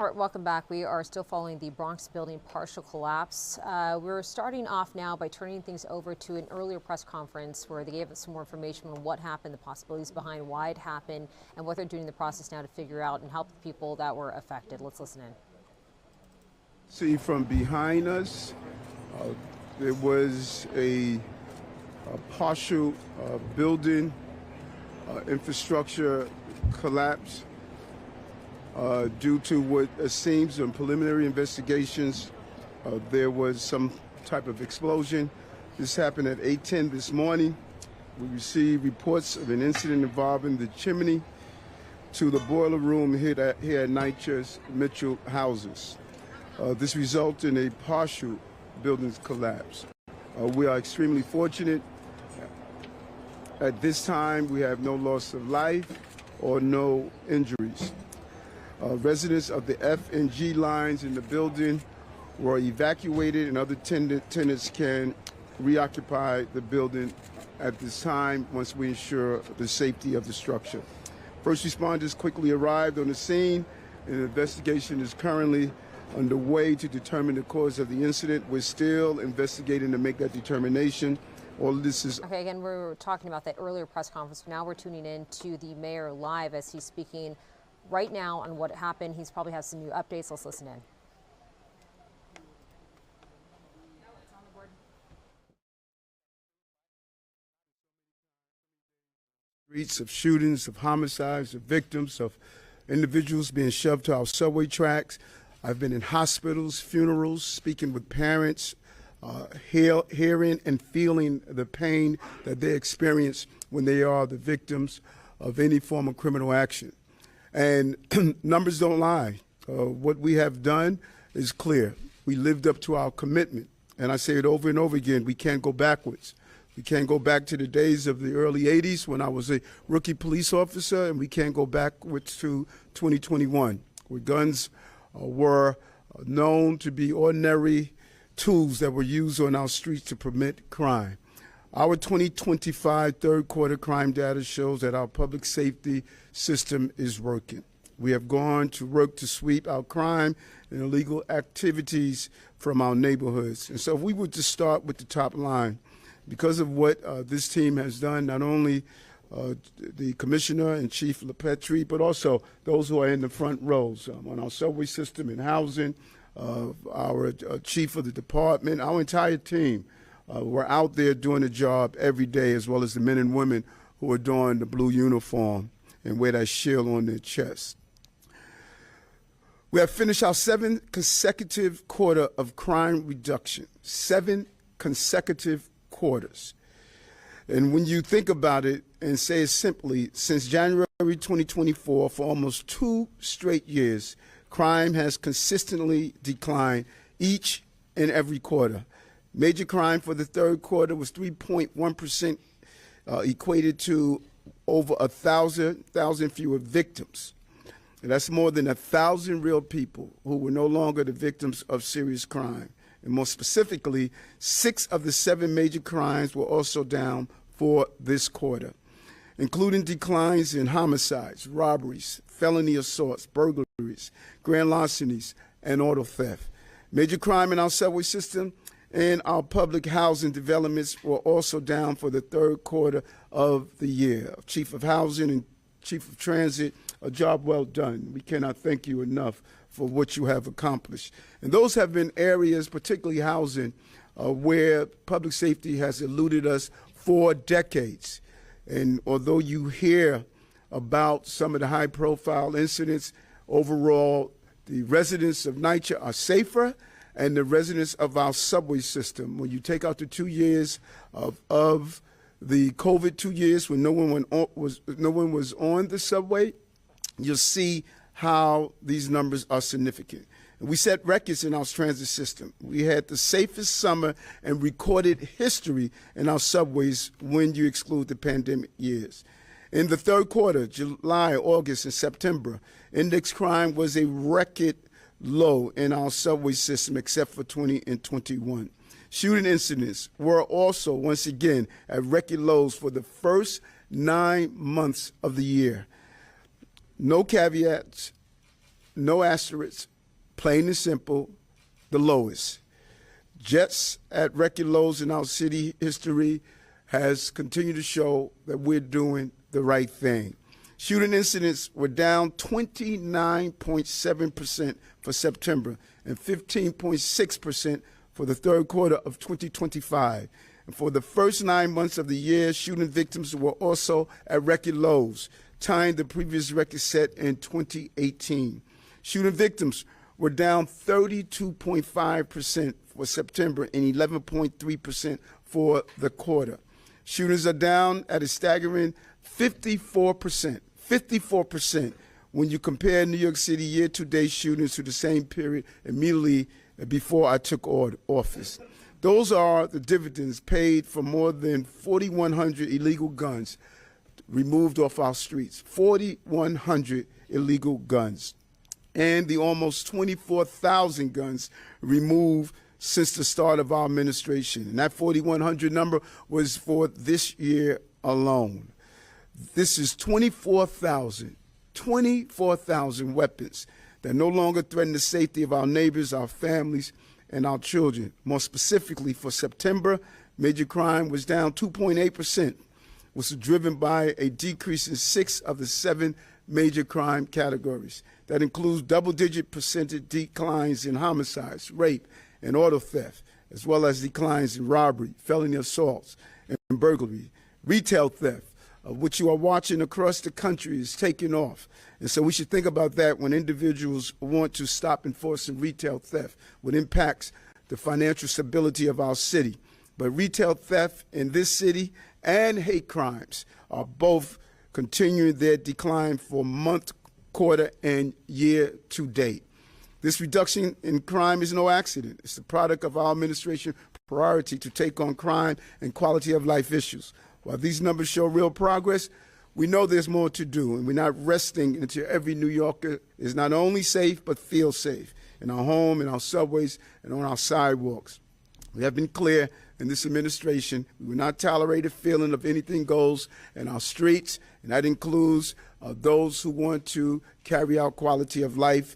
All right, welcome back. We are still following the Bronx building partial collapse. We're starting off now by turning things over to an earlier press conference where they gave us some more information on what happened, the possibilities behind why it happened, and what they're doing in the process now to figure out and help the people that were affected. Let's listen in.
See, from behind us, there was a partial building infrastructure collapse. Due to what seems in preliminary investigations, there was some type of explosion. This happened at 8:10 this morning. We received reports of an incident involving the chimney to the boiler room here at NYCHA's Mitchell houses. This resulted in a partial building collapse. We are extremely fortunate. At this time, we have no loss of life or no injuries. Residents of the F and G lines in the building were evacuated, and other tenants can reoccupy the building at this time once we ensure the safety of the structure. First responders quickly arrived on the scene, and an investigation is currently underway to determine the cause of the incident. We're still investigating to make that determination. All of this is...
Okay, again, we were talking about that earlier press conference. Now we're tuning in to the mayor live as he's speaking right now on what happened. He's probably has some new updates. Let's listen in.
Streets of shootings, of homicides, of victims, of individuals being shoved to our subway tracks. I've been in hospitals, funerals, speaking with parents, hearing and feeling the pain that they experience when they are the victims of any form of criminal action. And numbers don't lie. What we have done is clear. We lived up to our commitment. And I say it over and over again, we can't go backwards. We can't go back to the days of the early 80s when I was a rookie police officer, and we can't go backwards to 2021, where guns were known to be ordinary tools that were used on our streets to prevent crime. Our 2025 third quarter crime data shows that our public safety system is working. We have gone to work to sweep out crime and illegal activities from our neighborhoods. And so if we were to start with the top line, because of what this team has done, not only the commissioner and Chief LaPetrie, but also those who are in the front rows on our subway system and housing, our chief of the department, our entire team. We're out there doing the job every day, as well as the men and women who are doing the blue uniform and wear that shield on their chest. We have finished our 7th consecutive quarter of crime reduction, 7 consecutive quarters. And when you think about it and say it simply, since January 2024, for almost 2 straight years, crime has consistently declined each and every quarter. Major crime for the third quarter was 3.1%, equated to over 1,000 fewer victims. And that's more than 1,000 real people who were no longer the victims of serious crime. And more specifically, 6 of the 7 major crimes were also down for this quarter, including declines in homicides, robberies, felony assaults, burglaries, grand larcenies, and auto theft. Major crime in our subway system and our public housing developments were also down for the third quarter of the year. Chief of Housing and Chief of Transit, a job well done. We cannot thank you enough for what you have accomplished. And those have been areas, particularly housing, where public safety has eluded us for decades. And although you hear about some of the high-profile incidents, overall, the residents of NYCHA are safer, and the residents of our subway system, when you take out the 2 years of the COVID 2 years when no one was on the subway, you'll see how these numbers are significant. And we set records in our transit system. We had the safest summer and recorded history in our subways when you exclude the pandemic years. In the third quarter, July, August, and September, index crime was a record low in our subway system except for 20 and 21. Shooting incidents were also, once again, at record lows for the first 9 months of the year. No caveats, no asterisks, Plain and simple, the lowest. Just at record lows in our city history has continued to show that we're doing the right thing. Shooting incidents were down 29.7% for September and 15.6% for the third quarter of 2025. And for the first 9 months of the year, shooting victims were also at record lows, tying the previous record set in 2018. Shooting victims were down 32.5% for September and 11.3% for the quarter. Shootings are down at a staggering 54%. 54% when you compare New York City year-to-date shootings to the same period immediately before I took office. Those are the dividends paid for more than 4,100 illegal guns removed off our streets. 4,100 illegal guns. And the almost 24,000 guns removed since the start of our administration. And that 4,100 number was for this year alone. This is 24,000 weapons that no longer threaten the safety of our neighbors, our families, and our children. More specifically, for September, major crime was down 2.8%, which was driven by a decrease in 6 of the 7 major crime categories. That includes double-digit percentage declines in homicides, rape, and auto theft, as well as declines in robbery, felony assaults, and burglary. Retail theft, which you are watching across the country, is taking off. And so we should think about that when individuals want to stop enforcing retail theft, what impacts the financial stability of our city. But retail theft in this city and hate crimes are both continuing their decline for month, quarter, and year to date. This reduction in crime is no accident. It's the product of our administration's priority to take on crime and quality of life issues. While these numbers show real progress, we know there's more to do, and we're not resting until every New Yorker is not only safe, but feels safe in our home, in our subways, and on our sidewalks. We have been clear in this administration, we will not tolerate a feeling of anything goes in our streets, and that includes those who want to carry out quality of life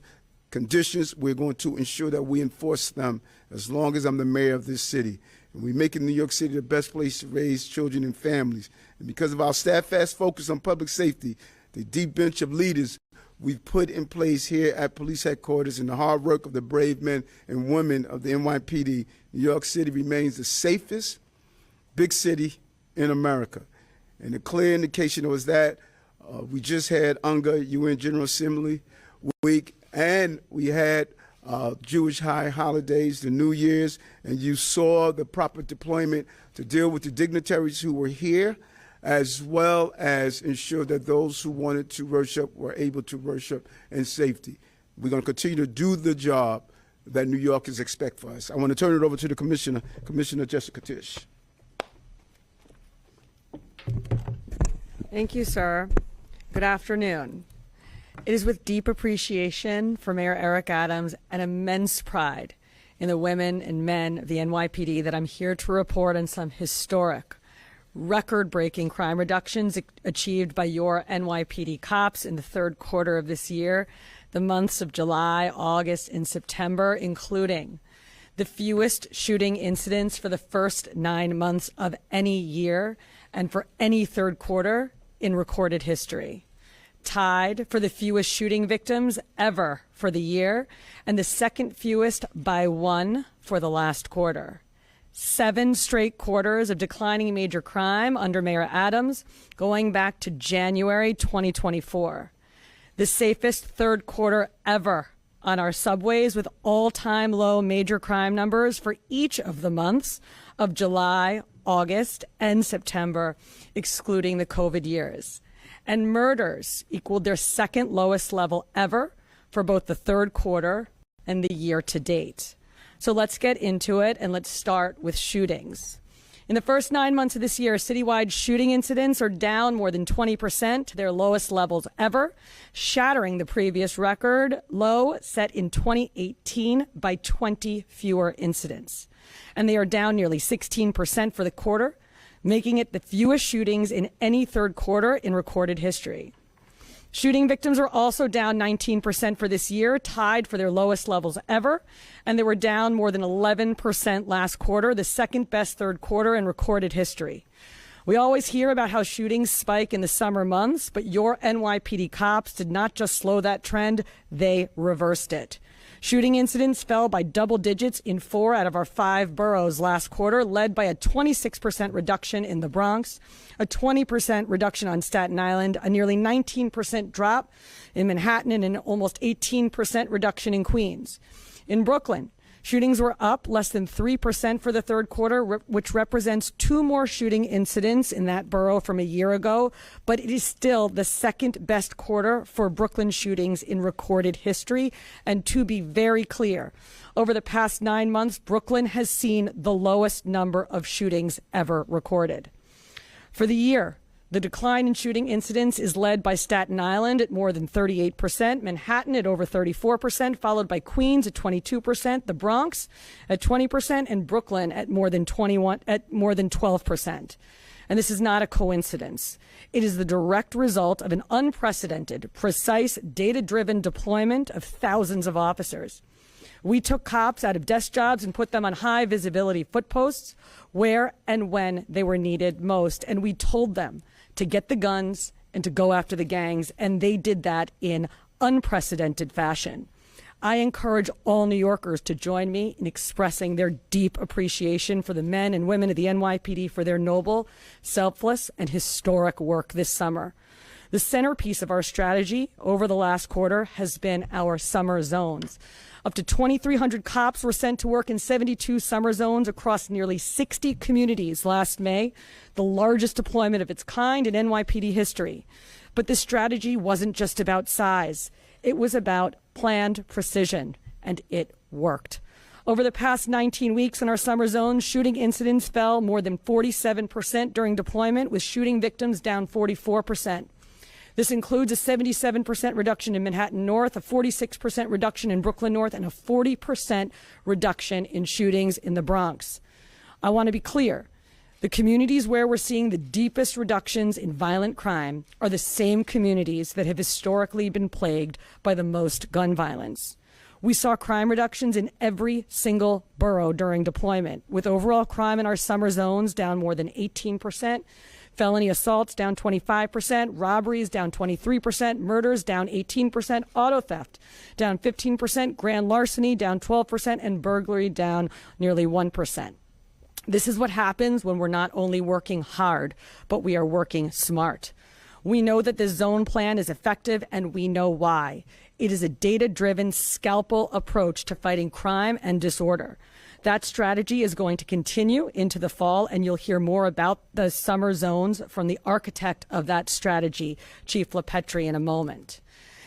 conditions. We're going to ensure that we enforce them as long as I'm the mayor of this city. And we're making New York City the best place to raise children and families. And because of our steadfast focus on public safety, the deep bench of leaders we've put in place here at police headquarters, and the hard work of the brave men and women of the NYPD, New York City remains the safest big city in America. And a clear indication was that we just had UNGA, UN General Assembly Week, and we had Jewish high holidays, the New Year's, and you saw the proper deployment to deal with the dignitaries who were here, as well as ensure that those who wanted to worship were able to worship in safety. We're going to continue to do the job that New Yorkers expect for us. I want to turn it over to the Commissioner, Commissioner Jessica Tisch.
Thank you, sir. Good afternoon. It is with deep appreciation for Mayor Eric Adams and immense pride in the women and men of the NYPD that I'm here to report on some historic, record-breaking crime reductions achieved by your NYPD cops in the third quarter of this year, the months of July, August, and September, including the fewest shooting incidents for the first 9 months of any year and for any third quarter in recorded history. Tied for the fewest shooting victims ever for the year, and the second fewest by 1 for the last quarter. 7 straight quarters of declining major crime under Mayor Adams, going back to January 2024. The safest third quarter ever on our subways, with all-time low major crime numbers for each of the months of July, August, and September, excluding the COVID years. And murders equaled their second lowest level ever for both the third quarter and the year to date. So let's get into it, and let's start with shootings. In the first 9 months of this year, citywide shooting incidents are down more than 20% to their lowest levels ever, shattering the previous record low set in 2018 by 20 fewer incidents. And they are down nearly 16% for the quarter, making it the fewest shootings in any third quarter in recorded history. Shooting victims are also down 19% for this year, tied for their lowest levels ever, and they were down more than 11% last quarter, the second best third quarter in recorded history. We always hear about how shootings spike in the summer months, but your NYPD cops did not just slow that trend, they reversed it. Shooting incidents fell by double digits in 4 out of our 5 boroughs last quarter, led by a 26% reduction in the Bronx, a 20% reduction on Staten Island, a nearly 19% drop in Manhattan, and an almost 18% reduction in Queens. In Brooklyn, shootings were up less than 3% for the third quarter, which represents 2 more shooting incidents in that borough from a year ago, but it is still the second best quarter for Brooklyn shootings in recorded history. And to be very clear, over the past 9 months, Brooklyn has seen the lowest number of shootings ever recorded. For the year, the decline in shooting incidents is led by Staten Island at more than 38%, Manhattan at over 34%, followed by Queens at 22%, the Bronx at 20%, and Brooklyn at more than 12%. And this is not a coincidence. It is the direct result of an unprecedented, precise, data-driven deployment of thousands of officers. We took cops out of desk jobs and put them on high visibility footposts where and when they were needed most. And we told them to get the guns and to go after the gangs. And they did that in unprecedented fashion. I encourage all New Yorkers to join me in expressing their deep appreciation for the men and women of the NYPD for their noble, selfless, and historic work this summer. The centerpiece of our strategy over the last quarter has been our summer zones. Up to 2,300 cops were sent to work in 72 summer zones across nearly 60 communities last May, the largest deployment of its kind in NYPD history. But this strategy wasn't just about size. It was about planned precision, and it worked. Over the past 19 weeks in our summer zones, shooting incidents fell more than 47% during deployment, with shooting victims down 44%. This includes a 77% reduction in Manhattan North, a 46% reduction in Brooklyn North, and a 40% reduction in shootings in the Bronx. I want to be clear. The communities where we're seeing the deepest reductions in violent crime are the same communities that have historically been plagued by the most gun violence. We saw crime reductions in every single borough during deployment, with overall crime in our summer zones down more than 18%. Felony assaults down 25%, robberies down 23%, murders down 18%, auto theft down 15%, grand larceny down 12%, and burglary down nearly 1%. This is what happens when we're not only working hard, but we are working smart. We know that the zone plan is effective, and we know why. It is a data-driven, scalpel approach to fighting crime and disorder. That strategy is going to continue into the fall, and you'll hear more about the summer zones from the architect of that strategy, Chief LaPetri, in a moment.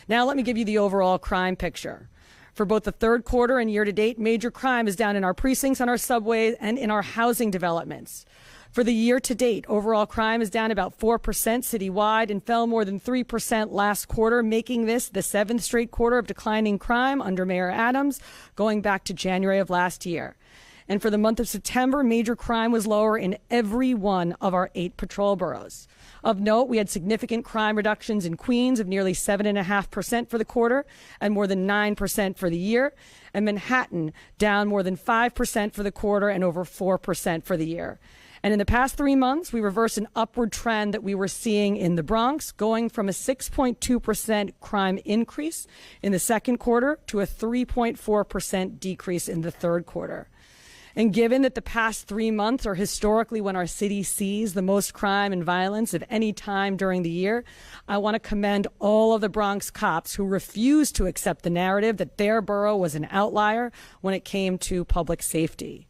Now let me give you the overall crime picture. For both the third quarter and year-to-date, major crime is down in our precincts, on our subways, and in our housing developments. For the year-to-date, overall crime is down about 4% citywide and fell more than 3% last quarter, making this the 7th straight quarter of declining crime under Mayor Adams, going back to January of last year. And for the month of September, major crime was lower in every one of our 8 patrol boroughs. Of note, we had significant crime reductions in Queens of nearly 7.5% for the quarter and more than 9% for the year, and Manhattan down more than 5% for the quarter and over 4% for the year. And in the past 3 months, we reversed an upward trend that we were seeing in the Bronx, going from a 6.2% crime increase in the second quarter to a 3.4% decrease in the third quarter. And given that the past 3 months are historically when our city sees the most crime and violence of any time during the year, I want to commend all of the Bronx cops who refused to accept the narrative that their borough was an outlier when it came to public safety.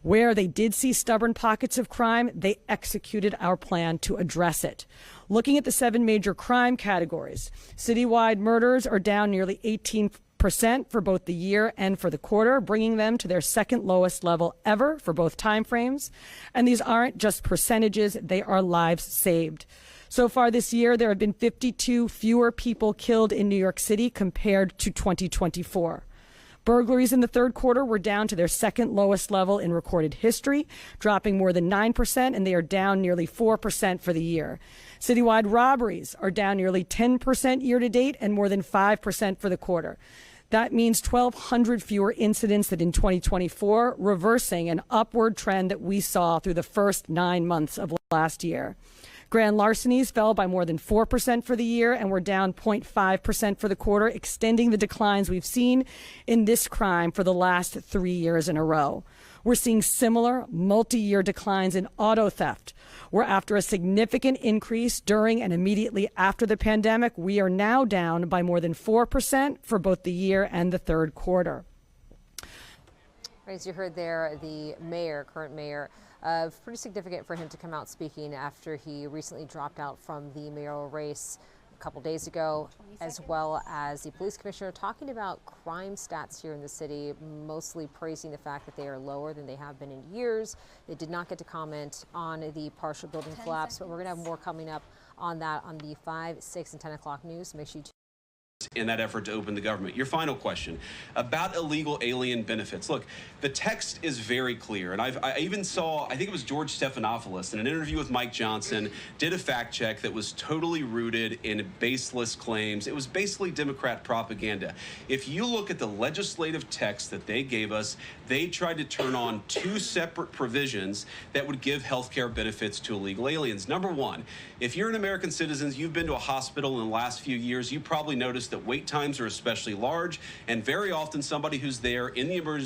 Where they did see stubborn pockets of crime, they executed our plan to address it. Looking at the 7 major crime categories, citywide murders are down nearly 18% for both the year and for the quarter, bringing them to their second lowest level ever for both timeframes. And these aren't just percentages, they are lives saved. So far this year, there have been 52 fewer people killed in New York City compared to 2024. Burglaries in the third quarter were down to their second lowest level in recorded history, dropping more than 9%, and they are down nearly 4% for the year. Citywide robberies are down nearly 10% year to date and more than 5% for the quarter. That means 1,200 fewer incidents than in 2024, reversing an upward trend that we saw through the first 9 months of last year. Grand larcenies fell by more than 4% for the year and were down 0.5% for the quarter, extending the declines we've seen in this crime for the last 3 years in a row. We're seeing similar multi-year declines in auto theft, where after a significant increase during and immediately after the pandemic, we are now down by more than 4% for both the year and the third quarter.
As you heard there, the current mayor, pretty significant for him to come out speaking after he recently dropped out from the mayoral race a couple days ago, as well as the police commissioner talking about crime stats here in the city, mostly praising the fact that they are lower than they have been in years. They did not get to comment on the partial building collapse, but we're going to have more coming up on that on the 5, 6, and 10 o'clock news. Make sure you
in that effort to open the government. Your final question about illegal alien benefits. Look, the text is very clear, and I even saw, I think it was George Stephanopoulos in an interview with Mike Johnson, did a fact check that was totally rooted in baseless claims. It was basically Democrat propaganda. If you look at the legislative text that they gave us, they tried to turn on 2 separate provisions that would give health care benefits to illegal aliens. Number one, if you're an American citizen, you've been to a hospital in the last few years, you probably noticed that wait times are especially large, and very often somebody who's there in the emergency